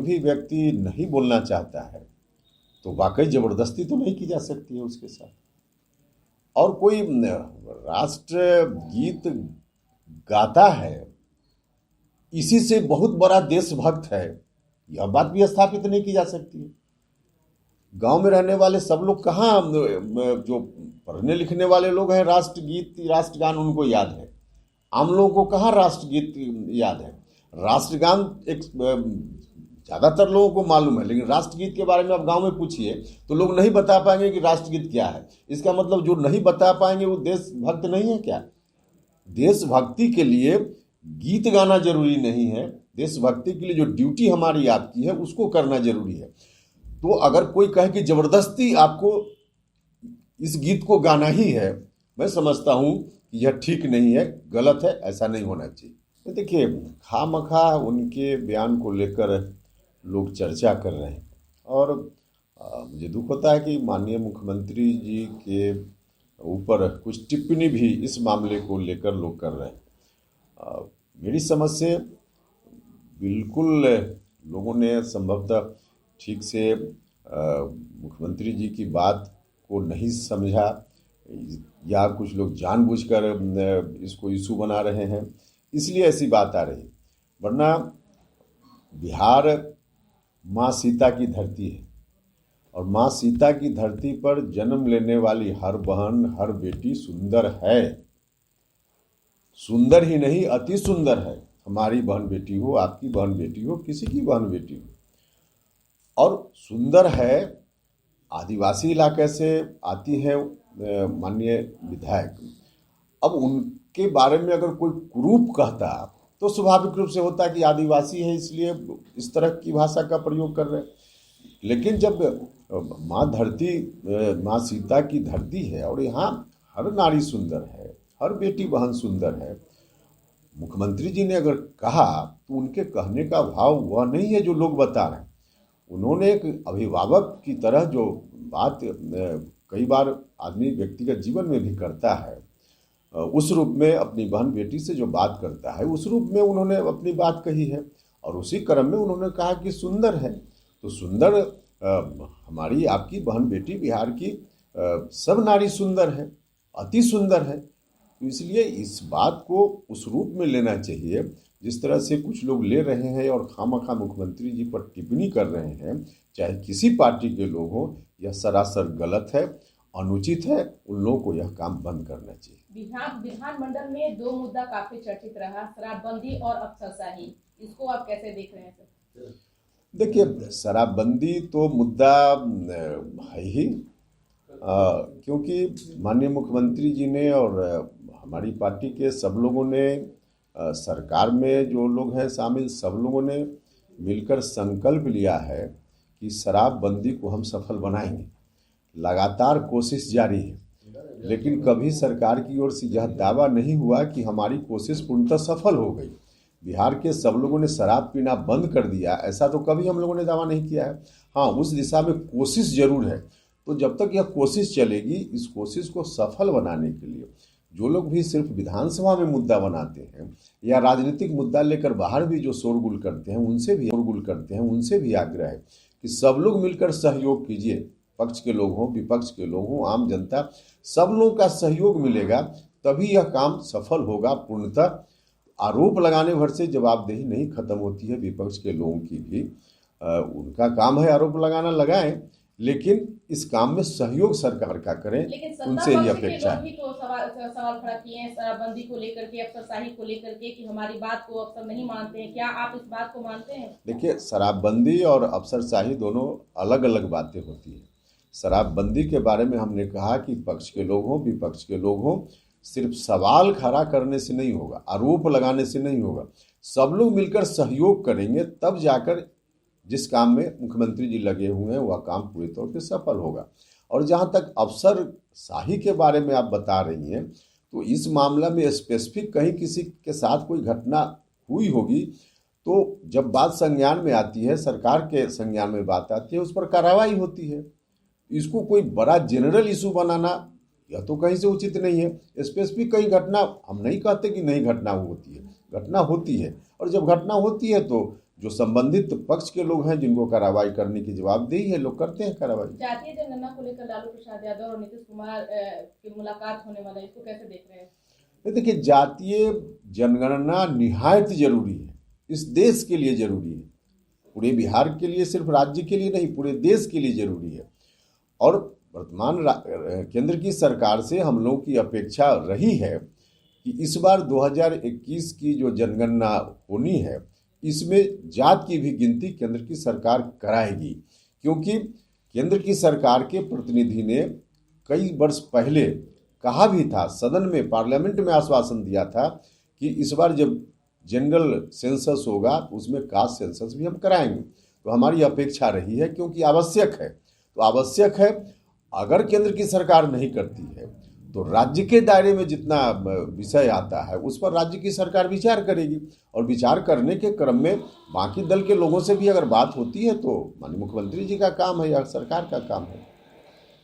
भी व्यक्ति नहीं बोलना चाहता है तो वाकई जबरदस्ती तो नहीं की जा सकती है उसके साथ। और कोई राष्ट्र गीत गाता है, इसी से बहुत बड़ा देशभक्त है, यह बात भी स्थापित नहीं की जा सकती है। गांव में रहने वाले सब लोग कहाँ, जो पढ़ने लिखने वाले लोग हैं, राष्ट्रगीत राष्ट्रगान उनको याद है। आम लोगों को कहाँ राष्ट्रगीत याद है। राष्ट्रगान एक ज़्यादातर लोगों को मालूम है, लेकिन राष्ट्रगीत के बारे में आप गांव में पूछिए तो लोग नहीं बता पाएंगे कि राष्ट्रगीत क्या है। इसका मतलब जो नहीं बता पाएंगे वो देशभक्त नहीं है क्या? देशभक्ति के लिए गीत गाना जरूरी नहीं है, देशभक्ति के लिए जो ड्यूटी हमारी आपकी है उसको करना जरूरी है। तो अगर कोई कहे कि जबरदस्ती आपको इस गीत को गाना ही है, मैं समझता हूँ कि यह ठीक नहीं है, गलत है, ऐसा नहीं होना चाहिए। देखिए, खामखा उनके बयान को लेकर लोग चर्चा कर रहे हैं और मुझे दुख होता है कि माननीय मुख्यमंत्री जी के ऊपर कुछ टिप्पणी भी इस मामले को लेकर लोग कर रहे हैं। मेरी समझ से बिल्कुल लोगों ने संभवतः ठीक से मुख्यमंत्री जी की बात को नहीं समझा, या कुछ लोग जानबूझकर इसको इशू बना रहे हैं, इसलिए ऐसी बात आ रही। वरना बिहार माँ सीता की धरती है और माँ सीता की धरती पर जन्म लेने वाली हर बहन, हर बेटी सुंदर है। सुंदर ही नहीं, अति सुंदर है। हमारी बहन बेटी हो, आपकी बहन बेटी हो, किसी की बहन बेटी हो, और सुंदर है। आदिवासी इलाके से आती है माननीय विधायक, अब उनके बारे में अगर कोई कुरूप कहता तो स्वाभाविक रूप से होता कि आदिवासी है इसलिए इस तरह की भाषा का प्रयोग कर रहे हैं। लेकिन जब माँ धरती, माँ सीता की धरती है और यहाँ हर नारी सुंदर है, हर बेटी बहन सुंदर है, मुख्यमंत्री जी ने अगर कहा तो उनके कहने का भाव वह नहीं है जो लोग बता रहे हैं। उन्होंने एक अभिभावक की तरह जो बात कई बार आदमी व्यक्तिगत जीवन में भी करता है, उस रूप में अपनी बहन बेटी से जो बात करता है उस रूप में उन्होंने अपनी बात कही है और उसी क्रम में उन्होंने कहा कि सुंदर है। तो सुंदर हमारी आपकी बहन बेटी बिहार की सब नारी सुंदर है, अति सुंदर है। तो इसलिए इस बात को उस रूप में लेना चाहिए जिस तरह से कुछ लोग ले रहे हैं और खामखा मुख्यमंत्री जी पर टिप्पणी कर रहे हैं, चाहे किसी पार्टी के लोग हों। यह सरासर गलत है, अनुचित है। उन लोगों को यह काम बंद करना चाहिए। विधानमंडल में दो मुद्दा काफी चर्चित रहा, शराबबंदी और अफसरशाही, इसको आप कैसे देख रहे हैं सर? देखिए, शराबबंदी तो मुद्दा है ही, क्योंकि माननीय मुख्यमंत्री जी ने और हमारी पार्टी के सब लोगों ने, सरकार में जो लोग हैं शामिल, सब लोगों ने मिलकर संकल्प लिया है कि शराबबंदी को हम सफल बनाएंगे। लगातार कोशिश जारी है, लेकिन कभी सरकार की ओर से यह दावा नहीं हुआ कि हमारी कोशिश पूर्णतः सफल हो गई, बिहार के सब लोगों ने शराब पीना बंद कर दिया, ऐसा तो कभी हम लोगों ने दावा नहीं किया है। हाँ, उस दिशा में कोशिश जरूर है। तो जब तक यह कोशिश चलेगी, इस कोशिश को सफल बनाने के लिए जो लोग भी सिर्फ विधानसभा में मुद्दा बनाते हैं या राजनीतिक मुद्दा लेकर बाहर भी जो शोरगुल करते हैं, उनसे भी आग्रह है कि सब लोग मिलकर सहयोग कीजिए। पक्ष के लोग हों, विपक्ष के लोग हों, आम जनता, सब लोगों का सहयोग मिलेगा तभी यह काम सफल होगा पूर्णतः। आरोप लगाने भर से जवाबदेही नहीं खत्म होती है विपक्ष के लोगों की भी। उनका काम है आरोप लगाना, लगाएं, लेकिन इस काम में सहयोग सरकार का करें, उनसे ही अपेक्षा है। तो सवाल खड़ा किए हैं शराबबंदी को लेकर के, अफसरशाही को लेकर के, कि हमारी बात को अफसर नहीं मानते हैं। क्या आप इस बात को मानते हैं? देखिए, शराबबंदी और अफसरशाही दोनों अलग अलग बातें होती हैं। शराबबंदी के बारे में हमने कहा कि पक्ष के लोग हों, विपक्ष के लोग हों, सिर्फ सवाल खड़ा करने से नहीं होगा, आरोप लगाने से नहीं होगा। सब लोग मिलकर सहयोग करेंगे तब जाकर जिस काम में मुख्यमंत्री जी लगे हुए हैं वह काम पूरी तौर पे सफल होगा। और जहाँ तक अफसरशाही के बारे में आप बता रही हैं, तो इस मामला में स्पेसिफिक कहीं किसी के साथ कोई घटना हुई होगी तो जब बात संज्ञान में आती है, सरकार के संज्ञान में बात आती है, उस पर कार्रवाई होती है। इसको कोई बड़ा जनरल इशू बनाना यह तो कहीं से उचित नहीं है। स्पेसिफिक कहीं घटना, हम नहीं कहते कि नहीं घटना होती है, घटना होती है। और जब घटना होती है तो जो संबंधित पक्ष के लोग हैं जिनको कार्रवाई करने की जवाबदेही है, लोग करते हैं कार्रवाई। जातीय जनगणना को लेकर लालू प्रसाद यादव और नीतीश कुमार की मुलाकात होने वाला है, इसको कैसे देख रहे हैं? देखिए, जातीय जनगणना निहायत जरूरी है, इस देश के लिए जरूरी है, पूरे बिहार के लिए, सिर्फ राज्य के लिए नहीं, पूरे देश के लिए जरूरी है। और वर्तमान केंद्र की सरकार से हम लोगों की अपेक्षा रही है कि इस बार 2021 की जो जनगणना होनी है, इसमें जात की भी गिनती केंद्र की सरकार कराएगी, क्योंकि केंद्र की सरकार के प्रतिनिधि ने कई वर्ष पहले कहा भी था, सदन में, पार्लियामेंट में आश्वासन दिया था कि इस बार जब जनरल सेंसस होगा तो उसमें कास्ट सेंसस भी हम कराएंगे। तो हमारी अपेक्षा रही है, क्योंकि आवश्यक है, तो आवश्यक है। अगर केंद्र की सरकार नहीं करती है तो राज्य के दायरे में जितना विषय आता है उस पर राज्य की सरकार विचार करेगी, और विचार करने के क्रम में बाकी दल के लोगों से भी अगर बात होती है तो माननीय मुख्यमंत्री जी का काम है या सरकार का काम है।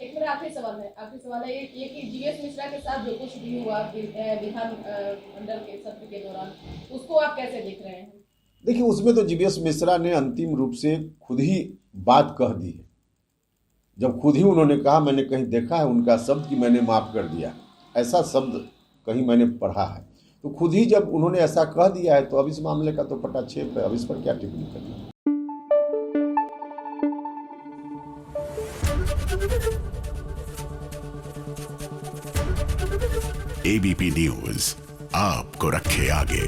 एक मेरा आखिरी सवाल है ये कि जीवीएस मिश्रा के साथ जो कुछ भी हुआ विधान मंडल के सत्र के दौरान, उसको आप कैसे देख रहे हैं? देखिए, उसमें तो जीवीएस मिश्रा ने अंतिम रूप से खुद ही बात कह दी है। जब खुद ही उन्होंने कहा, मैंने कहीं देखा है उनका शब्द कि मैंने माफ़ कर दिया, ऐसा शब्द कहीं मैंने पढ़ा है, तो खुद ही जब उन्होंने ऐसा कह दिया है तो अब इस मामले का तो पटाक्षेप है, अब इस पर क्या टिप्पणी करनी। एबीपी न्यूज आपको रखे आगे।